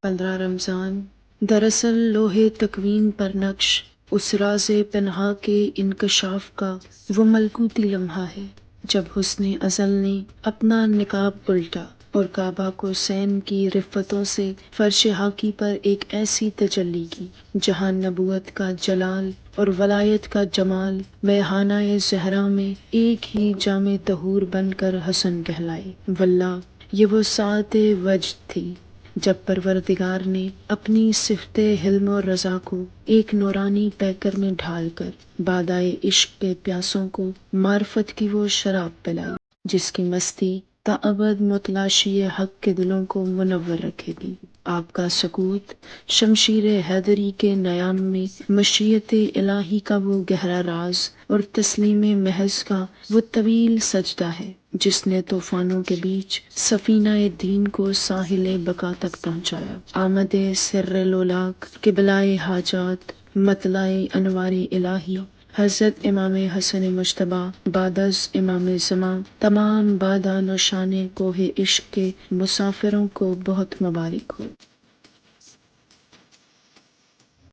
15 رمضان دراصل لوہے تکوین پر نقش اس راز پنہا کے انکشاف کا وہ ملکوتی لمحہ ہے جب حسن ازل نے اپنا نقاب الٹا اور کعبہ کو سین کی رفتوں سے فرش حاکی پر ایک ایسی تجلی کی جہاں نبوت کا جلال اور ولایت کا جمال ریحانہ زہرا میں ایک ہی جام طہور بن کر حسن کہلائے۔ واللہ یہ وہ ساعت وجد تھی جب پروردگار نے اپنی صفت حلم و رضا کو ایک نورانی پیکر میں ڈھال کر بادائے عشق کے پیاسوں کو معرفت کی وہ شراب پلائی جس کی مستی تاابد متلاشی حق کے دلوں کو منور رکھے گی۔ آپ کا سکوت شمشیر حیدری کے نیام میں مشیت الہی کا وہ گہرا راز اور تسلیم محض کا وہ طویل سجدہ ہے جس نے طوفانوں کے بیچ سفینہ دین کو ساحل بقا تک پہنچایا۔ آمد سر لولاک قبلۂ حاجات مطلع انوار الہی حضرت امام حسن مجتبیٰ بعد از امام زمان تمام بادان و شان کوہ عشق کے مسافروں کو بہت مبارک ہو۔